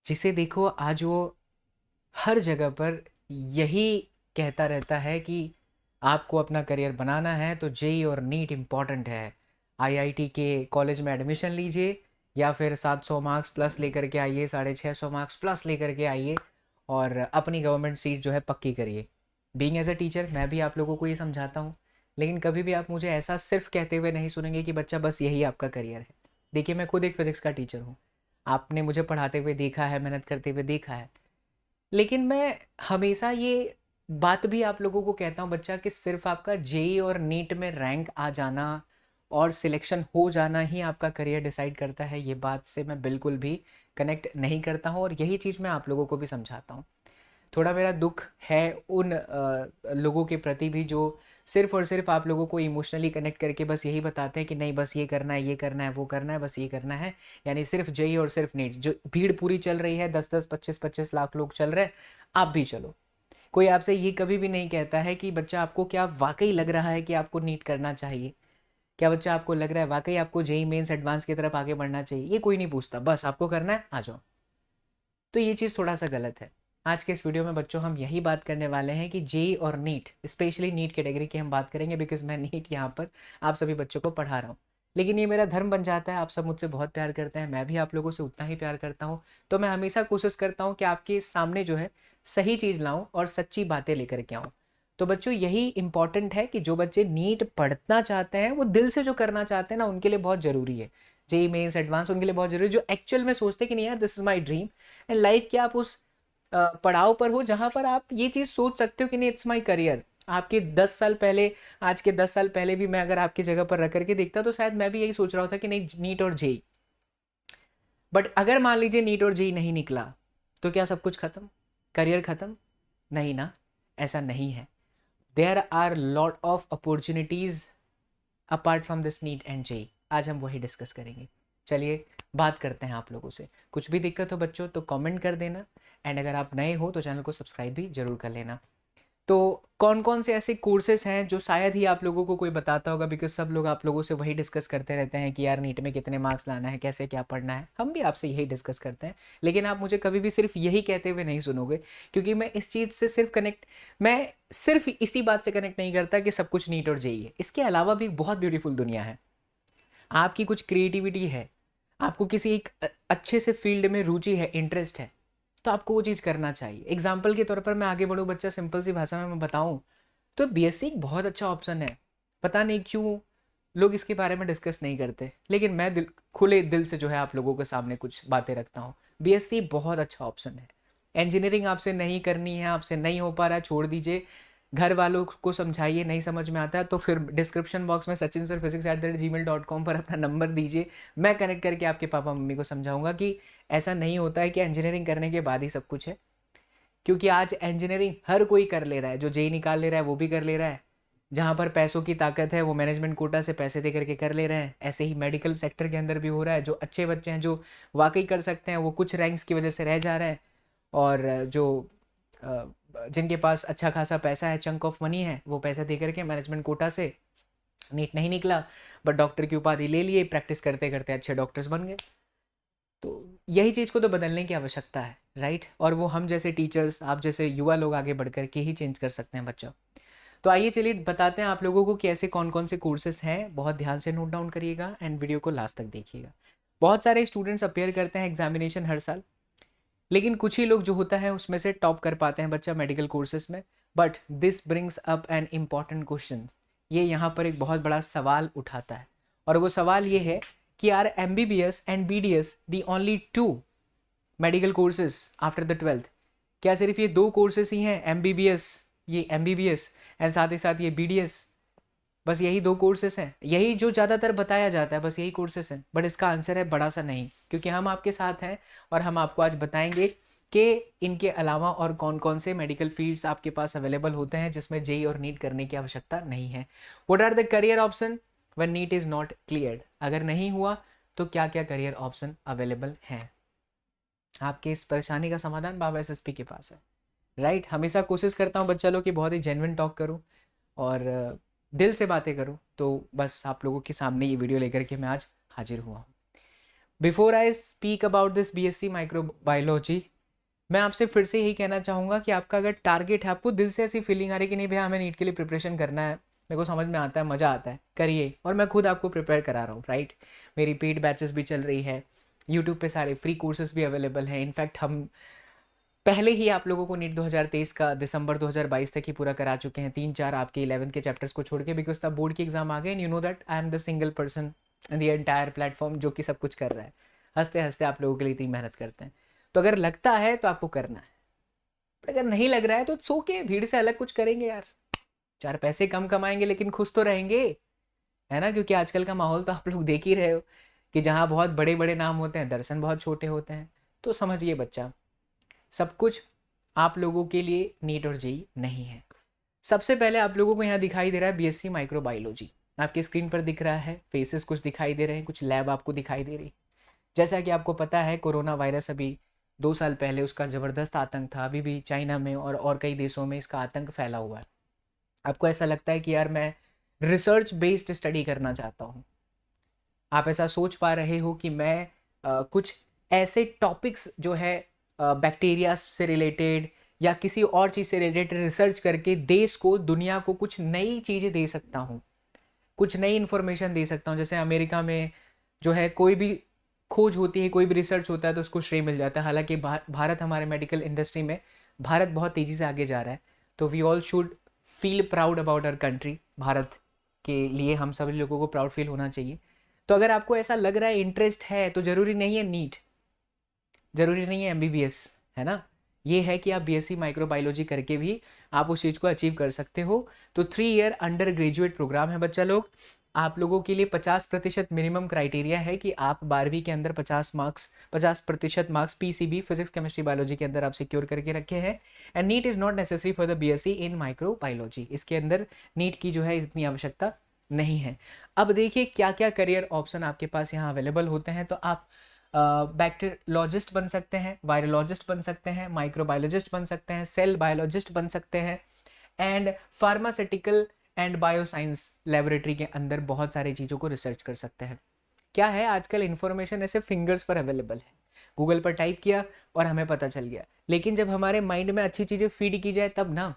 जिसे देखो आज वो हर जगह पर यही कहता रहता है कि आपको अपना करियर बनाना है तो जेई और नीट इम्पॉर्टेंट है। आईआईटी के कॉलेज में एडमिशन लीजिए या फिर 700 मार्क्स प्लस लेकर के आइए, 650 मार्क्स प्लस लेकर के आइए और अपनी गवर्नमेंट सीट जो है पक्की करिए। बीइंग एज अ टीचर मैं भी आप लोगों को ये समझाता हूँ, लेकिन कभी भी आप मुझे ऐसा सिर्फ कहते हुए नहीं सुनेंगे कि बच्चा बस यही आपका करियर है। देखिए, मैं खुद एक फिजिक्स का टीचर हूँ, आपने मुझे पढ़ाते हुए देखा है, मेहनत करते हुए देखा है। लेकिन मैं हमेशा ये बात भी आप लोगों को कहता हूँ बच्चा, कि सिर्फ आपका जेई और नीट में रैंक आ जाना और सिलेक्शन हो जाना ही आपका करियर डिसाइड करता है, ये बात से मैं बिल्कुल भी कनेक्ट नहीं करता हूँ और यही चीज़ मैं आप लोगों को भी समझाता हूँ। थोड़ा मेरा दुख है उन लोगों के प्रति भी जो सिर्फ और सिर्फ आप लोगों को इमोशनली कनेक्ट करके बस यही बताते हैं कि नहीं बस ये करना है, ये करना है, वो करना है, बस ये करना है। यानी सिर्फ जेई और सिर्फ नीट, जो भीड़ पूरी चल रही है, 10-10 25-25 लाख लोग चल रहे हैं, आप भी चलो। कोई आपसे ये कभी भी नहीं कहता है कि बच्चा आपको क्या वाकई लग रहा है कि आपको नीट करना चाहिए, क्या बच्चा आपको लग रहा है वाकई आपको जेई मेंस एडवांस की तरफ आगे बढ़ना चाहिए, ये कोई नहीं पूछता, बस आपको करना है आ जाओ। तो ये चीज़ थोड़ा सा गलत है। आज के इस वीडियो में बच्चों हम यही बात करने वाले हैं कि जेई और नीट, स्पेशली नीट कैटेगरी की हम बात करेंगे, बिकॉज मैं नीट यहाँ पर आप सभी बच्चों को पढ़ा रहा हूँ। लेकिन ये मेरा धर्म बन जाता है, आप सब मुझसे बहुत प्यार करते हैं, मैं भी आप लोगों से उतना ही प्यार करता हूँ। तो मैं हमेशा कोशिश करता हूँ कि आपके सामने जो है सही चीज़ लाऊं और सच्ची बातें लेकर के आऊँ। तो बच्चों यही इंपॉर्टेंट है कि जो बच्चे नीट पढ़ना चाहते हैं, वो दिल से जो करना चाहते हैं ना, उनके लिए बहुत ज़रूरी है। जेई मेंस एडवांस उनके लिए बहुत जरूरी है, जो एक्चुअल में सोचते हैं कि नहीं यार this is my dream and life, कि आप उस पड़ाव पर हो जहां पर आप ये चीज़ सोच सकते हो कि नहीं इट्स माय करियर। आपके 10 साल पहले, आज के 10 साल पहले भी मैं अगर आपकी जगह पर रख करके देखता तो शायद मैं भी यही सोच रहा होता कि नहीं नीट और जेई। बट अगर मान लीजिए नीट और जेई नहीं निकला, तो क्या सब कुछ खत्म, करियर खत्म? नहीं ना, ऐसा नहीं है। There are lot of opportunities apart from this NEET and JEE. आज हम वही डिस्कस करेंगे। चलिए बात करते हैं आप लोगों से। कुछ भी दिक्कत हो बच्चों तो कमेंट कर देना, एंड अगर आप नए हो तो चैनल को सब्सक्राइब भी जरूर कर लेना। तो कौन कौन से ऐसे कोर्सेज हैं जो शायद ही आप लोगों को कोई बताता होगा, बिकॉज सब लोग आप लोगों से वही डिस्कस करते रहते हैं कि यार नीट में कितने मार्क्स लाना है, कैसे क्या पढ़ना है, हम भी आपसे यही डिस्कस करते हैं। लेकिन आप मुझे कभी भी सिर्फ यही कहते हुए नहीं सुनोगे, क्योंकि मैं इस चीज़ से सिर्फ कनेक्ट, मैं सिर्फ इसी बात से कनेक्ट नहीं करता कि सब कुछ नीट और जेई है। इसके अलावा भी एक बहुत ब्यूटीफुल दुनिया है। आपकी कुछ क्रिएटिविटी है, आपको किसी एक अच्छे से फील्ड में रुचि है, इंटरेस्ट है, तो आपको वो चीज़ करना चाहिए। एग्जाम्पल के तौर पर मैं आगे बढ़ूँ बच्चा, सिंपल सी भाषा में मैं बताऊँ तो बीएससी एक बहुत अच्छा ऑप्शन है। पता नहीं क्यों लोग इसके बारे में डिस्कस नहीं करते, लेकिन मैं खुले दिल से जो है आप लोगों के सामने कुछ बातें रखता हूँ। बीएससी बहुत अच्छा ऑप्शन है। इंजीनियरिंग आपसे नहीं करनी है, आपसे नहीं हो पा रहा है, छोड़ दीजिए। घर वालों को समझाइए, नहीं समझ में आता है तो फिर डिस्क्रिप्शन बॉक्स में sachin.sir@gmail.com पर अपना नंबर दीजिए। मैं कनेक्ट करके आपके पापा मम्मी को समझाऊंगा कि ऐसा नहीं होता है कि इंजीनियरिंग करने के बाद ही सब कुछ है। क्योंकि आज इंजीनियरिंग हर कोई कर ले रहा है, जो जेई निकाल ले रहा है वो भी कर ले रहा है। जहाँ पर पैसों की ताकत है वो मैनेजमेंट कोटा से पैसे दे करके कर ले रहे हैं। ऐसे ही मेडिकल सेक्टर के अंदर भी हो रहा है। जो अच्छे बच्चे हैं, जो वाकई कर सकते हैं, वो कुछ रैंक्स की वजह से रह जा रहे हैं। और जो जिनके पास अच्छा खासा पैसा है, चंक ऑफ मनी है, वो पैसा दे करके मैनेजमेंट कोटा से नीट नहीं निकला बट डॉक्टर की उपाधि ले लिए, प्रैक्टिस करते करते अच्छे डॉक्टर्स बन गए। तो यही चीज़ को तो बदलने की आवश्यकता है, राइट? और वो हम जैसे टीचर्स, आप जैसे युवा लोग आगे बढ़ कर के ही चेंज कर सकते हैं बच्चों। तो आइए चलिए बताते हैं आप लोगों को कि ऐसे कौन कौन से कोर्सेज हैं। बहुत ध्यान से नोट डाउन करिएगा एंड वीडियो को लास्ट तक देखिएगा। बहुत सारे स्टूडेंट्स अपेयर करते हैं एग्जामिनेशन हर साल, लेकिन कुछ ही लोग जो होता है उसमें से टॉप कर पाते हैं बच्चा मेडिकल कोर्सेज में। But this brings up an important question. ये यहाँ पर एक बहुत बड़ा सवाल उठाता है, और वो सवाल ये है कि are MBBS and BDS the only two medical courses after the 12th? क्या सिर्फ ये दो कोर्सेज ही हैं, MBBS, ये MBBS एंड साथ ही साथ ये BDS? बस यही दो कोर्सेस हैं, यही जो ज़्यादातर बताया जाता है, बस यही कोर्सेस हैं? बट इसका आंसर है बड़ा सा नहीं, क्योंकि हम आपके साथ हैं और हम आपको आज बताएंगे कि इनके अलावा और कौन कौन से मेडिकल फील्ड्स आपके पास अवेलेबल होते हैं जिसमें जेई और नीट करने की आवश्यकता नहीं है। What are the career option when NEET is not cleared? अगर नहीं हुआ तो क्या क्या करियर ऑप्शन अवेलेबल हैं? आपके इस परेशानी का समाधान बाबा SSP के पास है, राइट? हमेशा कोशिश करता हूँ बच्चा लोग की बहुत ही जेन्युइन टॉक करूँ और दिल से बातें करूँ। तो बस आप लोगों के सामने ये वीडियो लेकर के मैं आज हाजिर हुआ हूँ। Before I speak about this BSc microbiology, मैं आपसे फिर से यही कहना चाहूँगा कि आपका अगर टारगेट है, आपको दिल से ऐसी फीलिंग आ रही है कि नहीं भैया हमें नीट के लिए प्रिपरेशन करना है, मेरे को समझ में आता है, मज़ा आता है, करिए। और मैं खुद आपको प्रिपेयर करा रहा हूँ, राइट। मेरी पेड बैचेस भी चल रही है, यूट्यूब पे सारे फ्री कोर्सेज भी अवेलेबल हैं। इनफैक्ट हम पहले ही आप लोगों को नीट 2023 का दिसंबर 2022 तक ही पूरा करा चुके हैं, 3-4 आपके 11th के चैप्टर्स को छोड़ के, बिकॉज तब बोर्ड की एग्जाम आ गए and you know that I am the single person in the entire platform जो कि सब कुछ कर रहा है। हंसते हंसते आप लोगों के लिए इतनी मेहनत करते हैं, तो अगर लगता है तो आपको करना है, पर अगर नहीं लग रहा है तो सो के भीड़ से अलग कुछ करेंगे यार, 4 पैसे कम कमाएंगे लेकिन खुश तो रहेंगे, है ना। क्योंकि आजकल का माहौल तो आप लोग देख ही रहे हो कि जहाँ बहुत बड़े बड़े नाम होते हैं, दर्शन बहुत छोटे होते हैं। तो समझिए बच्चा, सब कुछ आप लोगों के लिए नीट और जेई नहीं है। सबसे पहले आप लोगों को यहाँ दिखाई दे रहा है बीएससी माइक्रोबायोलॉजी, आपकी स्क्रीन पर दिख रहा है, फेसेस कुछ दिखाई दे रहे हैं, कुछ लैब आपको दिखाई दे रही। जैसा कि आपको पता है कोरोना वायरस अभी 2 साल पहले उसका ज़बरदस्त आतंक था, अभी भी चाइना में और कई देशों में इसका आतंक फैला हुआ है। आपको ऐसा लगता है कि यार मैं रिसर्च बेस्ड स्टडी करना चाहता हूँ, आप ऐसा सोच पा रहे हो कि मैं कुछ ऐसे टॉपिक्स जो है बैक्टीरिया से रिलेटेड या किसी और चीज़ से रिलेटेड रिसर्च करके देश को, दुनिया को कुछ नई चीज़ें दे सकता हूँ, कुछ नई इन्फॉर्मेशन दे सकता हूँ। जैसे अमेरिका में जो है कोई भी खोज होती है, कोई भी रिसर्च होता है तो उसको श्रेय मिल जाता है। हालांकि भारत, हमारे मेडिकल इंडस्ट्री में भारत बहुत तेज़ी से आगे जा रहा है, तो we all should feel proud about our country. Bharat के लिए हम सभी लोगों को प्राउड फील होना चाहिए। तो अगर आपको ऐसा लग रहा है, इंटरेस्ट है, तो ज़रूरी नहीं है नीट, ज़रूरी नहीं है एमबीबीएस, है ना। ये है कि आप बीएससी माइक्रोबायोलॉजी करके भी आप उस चीज़ को अचीव कर सकते हो। तो 3 ईयर अंडर ग्रेजुएट प्रोग्राम है बच्चा लोग। आप लोगों के लिए 50% मिनिमम क्राइटेरिया है कि आप 12वीं के अंदर 50% marks PCB, physics chemistry biology के अंदर आप सिक्योर करके रखे हैं। And NEET is not necessary for the BSc in microbiology, इसके अंदर नीट की जो है इतनी आवश्यकता नहीं है। अब देखिए क्या क्या करियर ऑप्शन आपके पास यहाँ अवेलेबल होते हैं। तो आप बैक्टीरियोलॉजिस्ट बन सकते हैं, वायरोलॉजिस्ट बन सकते हैं, माइक्रोबायोलॉजिस्ट बन सकते हैं, सेल बायोलॉजिस्ट बन सकते हैं, and pharmaceutical and bioscience laboratory के अंदर बहुत सारी चीज़ों को रिसर्च कर सकते हैं। क्या है, आजकल इन्फॉर्मेशन ऐसे फिंगर्स पर अवेलेबल है, गूगल पर टाइप किया और हमें पता चल गया। लेकिन जब हमारे माइंड में अच्छी चीज़ें फीड की जाए तब ना।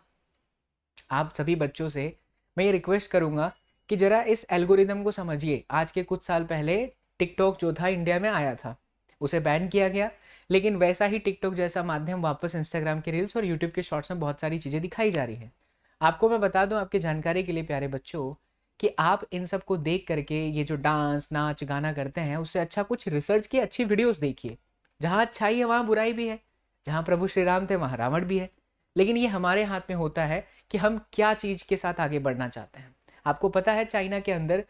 आप सभी बच्चों से मैं ये रिक्वेस्ट करूँगा कि ज़रा इस एल्गोरिदम को समझिए। आज के कुछ साल पहले टिकटॉक जो था इंडिया में आया था, उसे बैन किया गया, लेकिन वैसा ही टिकटॉक जैसा माध्यम वापस इंस्टाग्राम के रील्स और यूट्यूब के शॉर्ट्स में बहुत सारी चीज़ें दिखाई जा रही हैं। आपको मैं बता दूं आपके जानकारी के लिए प्यारे बच्चों, कि आप इन सब को देख करके ये जो डांस नाच गाना करते हैं, उससे अच्छा कुछ रिसर्च की अच्छी वीडियोस देखिए। जहाँ अच्छाई है वहाँ बुराई भी है, जहाँ प्रभु श्री राम थे वहाँ रावण भी है। लेकिन ये हमारे हाथ में होता है कि हम क्या चीज़ के साथ आगे बढ़ना चाहते हैं। आपको पता है चाइना के अंदर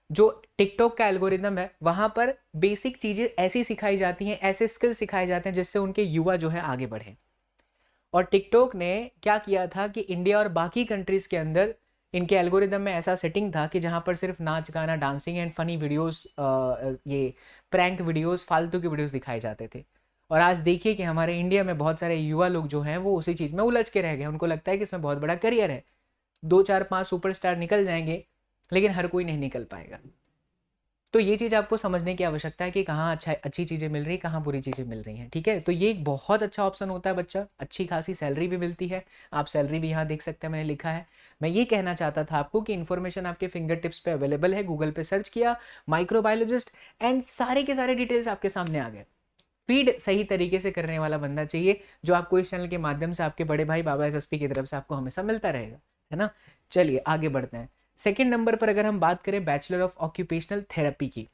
जो टिकटॉक का एल्गोरिदम है, वहाँ पर बेसिक चीज़ें ऐसी सिखाई जाती हैं, ऐसे स्किल सिखाए जाते हैं जिससे उनके युवा जो है आगे बढ़े। और टिकटॉक ने क्या किया था कि इंडिया और बाकी कंट्रीज़ के अंदर इनके एल्गोरिदम में ऐसा सेटिंग था कि जहाँ पर सिर्फ नाच गाना, डांसिंग एंड फनी वीडियोस, ये प्रैंक वीडियोस, फालतू के वीडियोस दिखाए जाते थे। और आज देखिए कि हमारे इंडिया में बहुत सारे युवा लोग जो हैं वो उसी चीज़ में उलझ के रह गए। उनको लगता है कि इसमें बहुत बड़ा करियर है, 2-4-5 सुपरस्टार निकल जाएंगे, लेकिन हर कोई नहीं निकल पाएगा। तो ये चीज़ आपको समझने की आवश्यकता है कि कहाँ अच्छी चीज़ें मिल रही, कहाँ बुरी चीज़ें मिल रही हैं, ठीक है। तो ये एक बहुत अच्छा ऑप्शन होता है बच्चा, अच्छी खासी सैलरी भी मिलती है। आप सैलरी भी यहाँ देख सकते हैं, मैंने लिखा है। मैं ये कहना चाहता था आपको कि इन्फॉर्मेशन आपके फिंगर टिप्स पे अवेलेबल है। गूगल पे सर्च किया माइक्रोबायोलॉजिस्ट एंड सारे के सारे डिटेल्स आपके सामने आ गए। फीड सही तरीके से करने वाला बंदा चाहिए, जो आपको इस चैनल के माध्यम से आपके बड़े भाई बाबा एसएसपी की तरफ से आपको हमेशा मिलता रहेगा, है ना। चलिए आगे बढ़ते हैं। सेकेंड नंबर पर अगर हम बात करें बैचलर ऑफ ऑक्यूपेशनल थेरेपी की,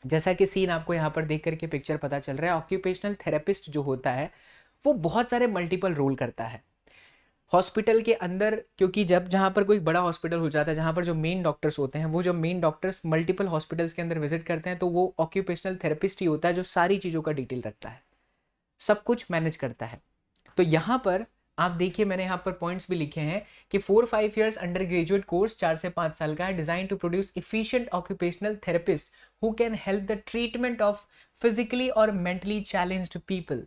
जैसा कि सीन आपको यहाँ पर देख करके पिक्चर पता चल रहा है, ऑक्यूपेशनल थेरेपिस्ट जो होता है वो बहुत सारे मल्टीपल रोल करता है हॉस्पिटल के अंदर। क्योंकि जब जहाँ पर कोई बड़ा हॉस्पिटल हो जाता है, जहाँ पर जो मेन डॉक्टर्स होते हैं, वो जब मेन डॉक्टर्स मल्टीपल हॉस्पिटल्स के अंदर विजिट करते हैं, तो वो ऑक्यूपेशनल थेरेपिस्ट ही होता है जो सारी चीज़ों का डिटेल रखता है, सब कुछ मैनेज करता है। तो यहाँ पर आप देखिए, मैंने यहाँ पर पॉइंट्स भी लिखे हैं कि 4-5 ईयर्स अंडर ग्रेजुएट कोर्स 4 से 5 साल का है, design to produce efficient occupational therapist who can help the treatment of physically और मेंटली चैलेंज्ड पीपल।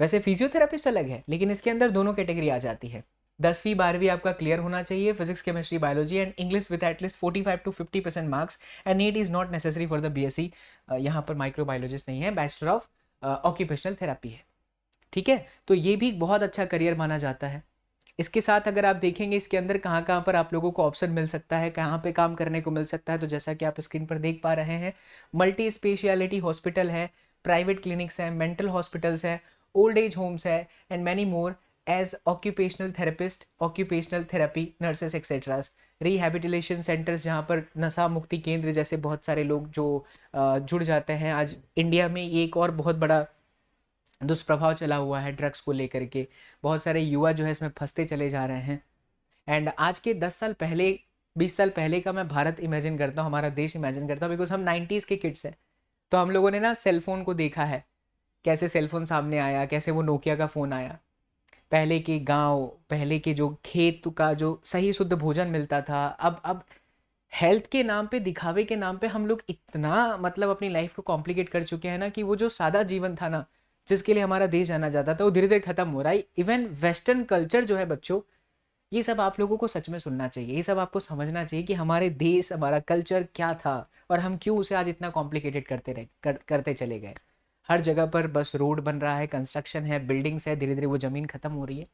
वैसे फिजियोथेरेपिस्ट अलग है, लेकिन इसके अंदर दोनों कैटेगरी आ जाती है। 10वीं 12वीं आपका क्लियर होना चाहिए, physics chemistry biology and English with at least 45 to 50% marks. And NEET is not necessary for the BSc. यहाँ पर माइक्रोबायोलॉजिस्ट नहीं है, बैचलर ऑफ ऑक्यूपेशनल थेरेपी है। ठीक है, तो ये भी बहुत अच्छा करियर माना जाता है। इसके साथ अगर आप देखेंगे इसके अंदर कहाँ कहाँ पर आप लोगों को ऑप्शन मिल सकता है, कहाँ पे काम करने को मिल सकता है, तो जैसा कि आप स्क्रीन पर देख पा रहे हैं, मल्टी स्पेशलिटी हॉस्पिटल है, प्राइवेट क्लिनिक्स हैं, मेंटल हॉस्पिटल्स है, ओल्ड एज होम्स है and many more as occupational therapist, occupational therapy nurses etceteras, rehabilitation centres जहाँ पर नशा मुक्ति केंद्र जैसे बहुत सारे लोग जो जुड़ जाते हैं। आज इंडिया में ये एक और बहुत बड़ा दुष्प्रभाव चला हुआ है ड्रग्स को लेकर के, बहुत सारे युवा जो है इसमें फंसते चले जा रहे हैं। एंड आज के 10 साल पहले 20 साल पहले का मैं भारत इमेजिन करता हूँ, हमारा देश इमेजिन करता हूँ, बिकॉज हम 90s के किड्स हैं। तो हम लोगों ने ना सेलफोन को देखा है, कैसे सेलफोन सामने आया, कैसे वो नोकिया का फ़ोन आया, पहले के गांव, पहले के जो खेत का जो सही शुद्ध भोजन मिलता था। अब हेल्थ के नाम पे, दिखावे के नाम पे हम लोग इतना मतलब अपनी लाइफ को कॉम्प्लिकेट कर चुके हैं ना, कि वो जो सादा जीवन था ना, जिसके लिए हमारा देश जाना जाता था, वो धीरे धीरे खत्म हो रहा है। इवन वेस्टर्न कल्चर जो है बच्चों, ये सब आप लोगों को सच में सुनना चाहिए, ये सब आपको समझना चाहिए कि हमारे देश, हमारा कल्चर क्या था और हम क्यों उसे आज इतना कॉम्प्लिकेटेड करते चले गए। हर जगह पर बस रोड बन रहा है, कंस्ट्रक्शन है, बिल्डिंग्स है, धीरे धीरे वो ज़मीन खत्म हो रही है।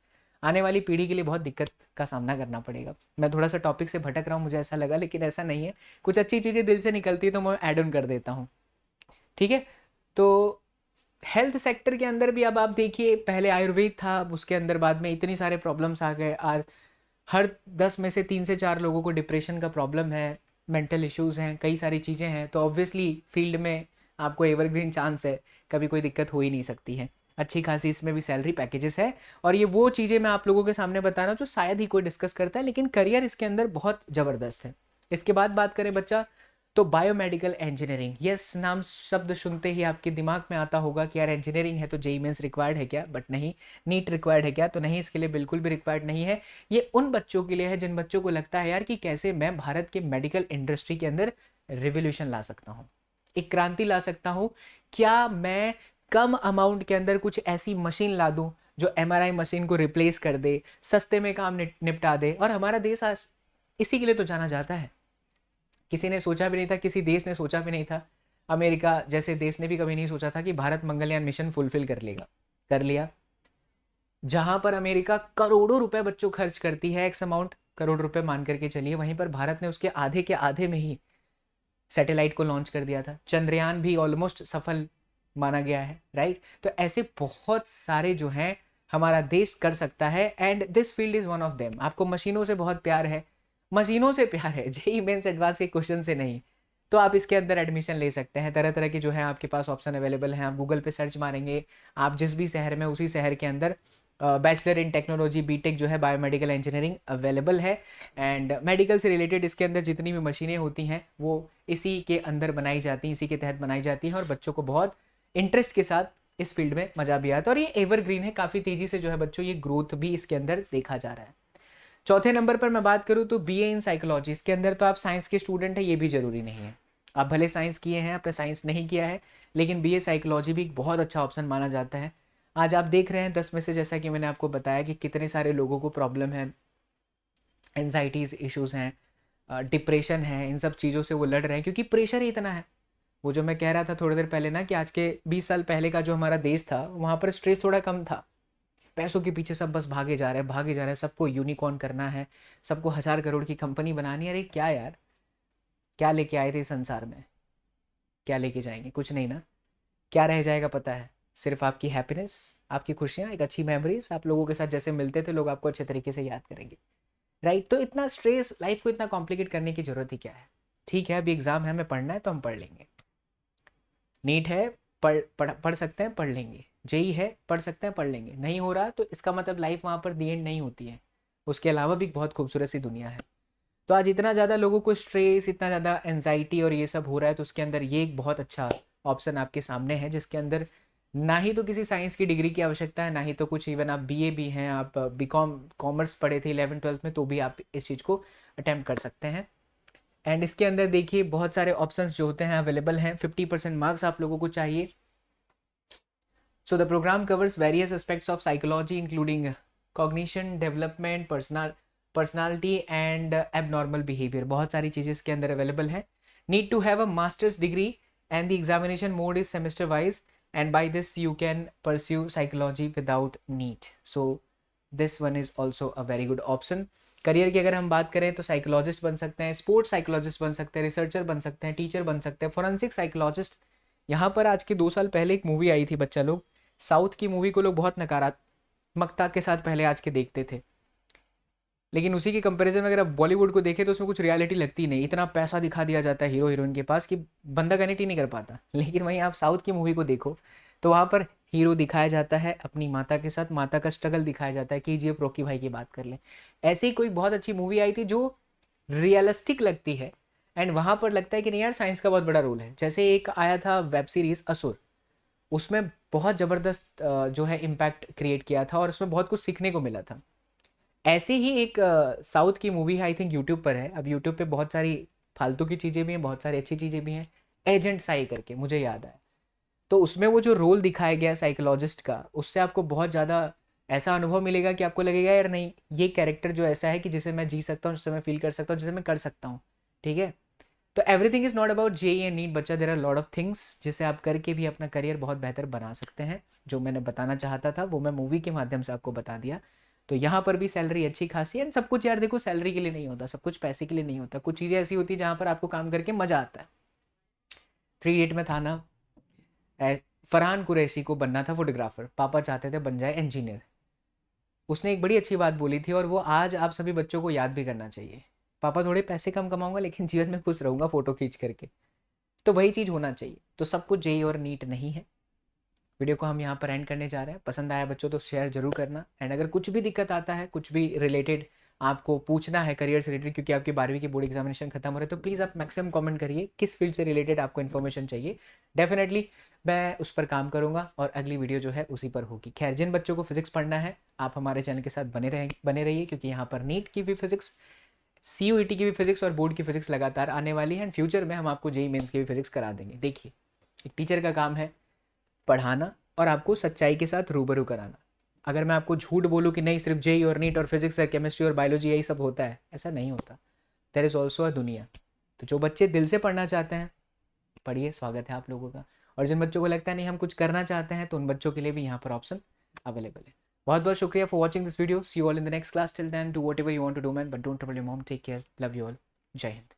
आने वाली पीढ़ी के लिए बहुत दिक्कत का सामना करना पड़ेगा। मैं थोड़ा सा टॉपिक से भटक रहा हूँ, मुझे ऐसा लगा, लेकिन ऐसा नहीं है। कुछ अच्छी चीज़ें दिल से निकलती है तो मैं ऐड ऑन कर देता हूँ। ठीक है, तो हेल्थ सेक्टर के अंदर भी अब आप देखिए, पहले आयुर्वेद था, अब उसके अंदर बाद में इतनी सारे प्रॉब्लम्स आ गए। आज हर 10 में से 3 से 4 लोगों को डिप्रेशन का प्रॉब्लम है, मेंटल इश्यूज़ हैं, कई सारी चीज़ें हैं। तो ऑब्वियसली फील्ड में आपको एवरग्रीन चांस है, कभी कोई दिक्कत हो ही नहीं सकती है। अच्छी खासी इसमें भी सैलरी पैकेजेस है, और ये वो चीज़ें मैं आप लोगों के सामने बता रहा हूँ जो शायद ही कोई डिस्कस करता है, लेकिन करियर इसके अंदर बहुत ज़बरदस्त है। इसके बाद बात करें बच्चा, तो बायोमेडिकल इंजीनियरिंग, यस, नाम शब्द सुनते ही आपके दिमाग में आता होगा कि यार इंजीनियरिंग है तो जेईई मेंस रिक्वायर्ड है क्या, बट नहीं। नीट रिक्वायर्ड है क्या, तो नहीं, इसके लिए बिल्कुल भी रिक्वायर्ड नहीं है। ये उन बच्चों के लिए है जिन बच्चों को लगता है यार कि कैसे मैं भारत के मेडिकल इंडस्ट्री के अंदर रिवोल्यूशन ला सकता हूँ, एक क्रांति ला सकता हूँ। क्या मैं कम अमाउंट के अंदर कुछ ऐसी मशीन ला दूँ जो एमआरआई मशीन को रिप्लेस कर दे, सस्ते में काम निपटा दे। और हमारा देश आज इसी के लिए तो जाना जाता है। किसी ने सोचा भी नहीं था, किसी देश ने सोचा भी नहीं था, अमेरिका जैसे देश ने भी कभी नहीं सोचा था कि भारत मंगलयान मिशन फुलफिल कर लेगा। कर लिया। जहां पर अमेरिका करोड़ों रुपए बच्चों खर्च करती है, एक्स अमाउंट करोड़ रुपए मान करके चलिए, वहीं पर भारत ने उसके आधे के आधे में ही सैटेलाइट को लॉन्च कर दिया था। चंद्रयान भी ऑलमोस्ट सफल माना गया है, राइट। तो ऐसे बहुत सारे जो हैं हमारा देश कर सकता है, and this field is one of them. आपको मशीनों से बहुत प्यार है, मशीनों से प्यार है, जेईई मेंस एडवांस के क्वेश्चन से नहीं, तो आप इसके अंदर एडमिशन ले सकते हैं। तरह तरह के जो है आपके पास ऑप्शन अवेलेबल हैं। आप गूगल पे सर्च मारेंगे, आप जिस भी शहर में, उसी शहर के अंदर बैचलर इन टेक्नोलॉजी बीटेक जो है बायोमेडिकल इंजीनियरिंग अवेलेबल है। एंड मेडिकल से रिलेटेड इसके अंदर जितनी भी मशीनें होती हैं वो इसी के अंदर बनाई जाती हैं, इसी के तहत बनाई जाती हैं, और बच्चों को बहुत इंटरेस्ट के साथ इस फील्ड में मजा भी आता है। और ये एवरग्रीन है, काफ़ी तेज़ी से जो है बच्चों ये ग्रोथ भी इसके अंदर देखा जा रहा है। चौथे नंबर पर मैं बात करूँ तो बीए इन साइकोलॉजी। इसके अंदर तो आप साइंस के स्टूडेंट हैं, ये भी ज़रूरी नहीं है। आप भले साइंस किए हैं, आपने साइंस नहीं किया है, लेकिन बीए साइकोलॉजी भी एक बहुत अच्छा ऑप्शन माना जाता है। आज आप देख रहे हैं 10 में से, जैसा कि मैंने आपको बताया, कि कितने सारे लोगों को प्रॉब्लम है, एनजाइटीज़ इश्यूज़ हैं, डिप्रेशन है, इन सब चीज़ों से वो लड़ रहे हैं क्योंकि प्रेशर ही इतना है। वो जो मैं कह रहा था थोड़ी देर पहले ना, कि आज के 20 साल पहले का जो हमारा देश था, वहाँ पर स्ट्रेस थोड़ा कम था। पैसों के पीछे सब बस भागे जा रहे हैं, भागे जा रहे हैं, सबको यूनिकॉर्न करना है, सबको 1000 करोड़ की कंपनी बनानी है। अरे क्या यार, क्या लेके आए थे इस संसार में, क्या लेके जाएंगे? कुछ नहीं ना। क्या रह जाएगा पता है? सिर्फ आपकी हैप्पीनेस, आपकी खुशियाँ, एक अच्छी मेमोरीज। आप लोगों के साथ जैसे मिलते थे, लोग आपको अच्छे तरीके से याद करेंगे, राइट। तो इतना स्ट्रेस, लाइफ को इतना कॉम्प्लिकेट करने की जरूरत ही क्या है? ठीक है, अभी एग्जाम है, हमें पढ़ना है तो हम पढ़ लेंगे। नीट है, पढ़ सकते हैं, पढ़ लेंगे। जेई है, पढ़ सकते हैं, पढ़ लेंगे। नहीं हो रहा तो इसका मतलब लाइफ वहाँ पर दी एंड नहीं होती है, उसके अलावा भी बहुत खूबसूरत सी दुनिया है। तो आज इतना ज़्यादा लोगों को स्ट्रेस, इतना ज़्यादा एनजाइटी और ये सब हो रहा है, तो उसके अंदर ये एक बहुत अच्छा ऑप्शन आपके सामने है, जिसके अंदर ना ही तो किसी साइंस की डिग्री की आवश्यकता है, ना ही तो कुछ। इवन आप बीए भी हैं, आप बीकॉम कॉमर्स पढ़े थे 11th-12th में, तो भी आप इस चीज़ को अटैम्प्ट कर सकते हैं। एंड इसके अंदर देखिए बहुत सारे ऑप्शंस जो होते हैं अवेलेबल हैं। 50% मार्क्स आप लोगों को चाहिए। So the programme covers various aspects of psychology including cognition, development, personality and abnormal behaviour, बहुत सारी चीज़ें इसके अंदर अवेलेबल है. Need to have a master's degree and the examination mode is semester wise and by this you can pursue psychology without NEET. So this one is also a very good option. Career की अगर हम बात करें तो psychologist बन सकते हैं, sports psychologist बन सकते हैं, रिसर्चर बन सकते हैं, टीचर बन सकते हैं, फॉरेंसिक साइकोलॉजिस्ट. यहाँ पर आज के 2 साल पहले एक मूवी आई थी बच्चा लोग, साउथ की मूवी को लोग बहुत नकारात्मकता के साथ पहले आज के देखते थे, लेकिन उसी के कंपैरिजन में अगर आप बॉलीवुड को देखें तो उसमें कुछ रियलिटी लगती नहीं. इतना पैसा दिखा दिया जाता है हीरो हीरोइन के पास कि बंदा कनेक्ट ही नहीं कर पाता. लेकिन वहीं आप साउथ की मूवी को देखो तो वहाँ पर हीरो दिखाया जाता है अपनी माता के साथ, माता का स्ट्रगल दिखाया जाता है. KGF रॉकी भाई की बात कर लें, ऐसी ही कोई बहुत अच्छी मूवी आई थी जो रियलिस्टिक लगती है एंड वहाँ पर लगता है कि नहीं यार साइंस का बहुत बड़ा रोल है. जैसे एक आया था वेब सीरीज असुर, उसमें बहुत ज़बरदस्त जो है इम्पैक्ट क्रिएट किया था और उसमें बहुत कुछ सीखने को मिला था. ऐसे ही एक साउथ की मूवी है, आई थिंक यूट्यूब पर है. अब यूट्यूब पे बहुत सारी फालतू की चीज़ें भी हैं, बहुत सारी अच्छी चीज़ें भी हैं. एजेंट साई करके मुझे याद आया, तो उसमें वो जो रोल दिखाया गया साइकोलॉजिस्ट का, उससे आपको बहुत ज़्यादा ऐसा अनुभव मिलेगा कि आपको लगेगा यार नहीं ये कैरेक्टर जो ऐसा है कि जिसे मैं जी सकता हूँ, जिसे मैं फील कर सकता हूँ, जिसे मैं कर सकता हूँ. ठीक है, तो everything is not about JEE and NEET बच्चा, there are lot of things जिसे आप करके भी अपना करियर बहुत बेहतर बना सकते हैं. जो मैंने बताना चाहता था वो मैं मूवी के माध्यम से आपको बता दिया. तो यहाँ पर भी सैलरी अच्छी खासी है. सब कुछ यार देखो सैलरी के लिए नहीं होता, सब कुछ पैसे के लिए नहीं होता. कुछ चीज़ें ऐसी होती है जहाँ पर आपको काम करके मज़ा आता है. 3 इडियट में था ना, फरहान कुरैशी को बनना था फोटोग्राफर, पापा चाहते थे बन जाए इंजीनियर. उसने एक बड़ी अच्छी बात बोली थी और वो आज आप सभी बच्चों को याद भी करना चाहिए. पापा थोड़े पैसे कम कमाऊंगा लेकिन जीवन में खुश रहूंगा फ़ोटो खींच करके. तो वही चीज़ होना चाहिए. तो सब कुछ जेई और नीट नहीं है. वीडियो को हम यहाँ पर एंड करने जा रहे हैं. पसंद आया बच्चों तो शेयर जरूर करना. एंड अगर कुछ भी दिक्कत आता है, कुछ भी रिलेटेड आपको पूछना है करियर से रिलेटेड, क्योंकि आपकी 12वीं की बोर्ड एग्जामिनेशन खत्म हो रहे हैं, तो प्लीज़ आप मैक्सिमम कमेंट करिए किस फील्ड से रिलेटेड आपको इन्फॉर्मेशन चाहिए. डेफिनेटली मैं उस पर काम करूंगा और अगली वीडियो जो है उसी पर होगी. खैर, जिन बच्चों को फिजिक्स पढ़ना है आप हमारे चैनल के साथ बने रहिए, क्योंकि यहाँ पर नीट की भी फिजिक्स, CUET की भी फिजिक्स और बोर्ड की फिजिक्स लगातार आने वाली है. एंड फ्यूचर में हम आपको जेई मेंस की भी फिजिक्स करा देंगे. देखिए, एक टीचर का काम है पढ़ाना और आपको सच्चाई के साथ रूबरू कराना. अगर मैं आपको झूठ बोलूँ कि नहीं सिर्फ जेई और नीट और फिजिक्स और केमिस्ट्री और बायोलॉजी यही सब होता है, ऐसा नहीं होता. देयर इज़ ऑल्सो अ दुनिया. तो जो बच्चे दिल से पढ़ना चाहते हैं पढ़िए, स्वागत है आप लोगों का. और जिन बच्चों को लगता है नहीं हम कुछ करना चाहते हैं, तो उन बच्चों के लिए भी यहाँ पर ऑप्शन अवेलेबल है. बहुत बहुत शुक्रिया for watching this video. See you all in the next class. Till then do whatever you want to do man, but don't trouble your mom. Take care, love you all. जय हिंद.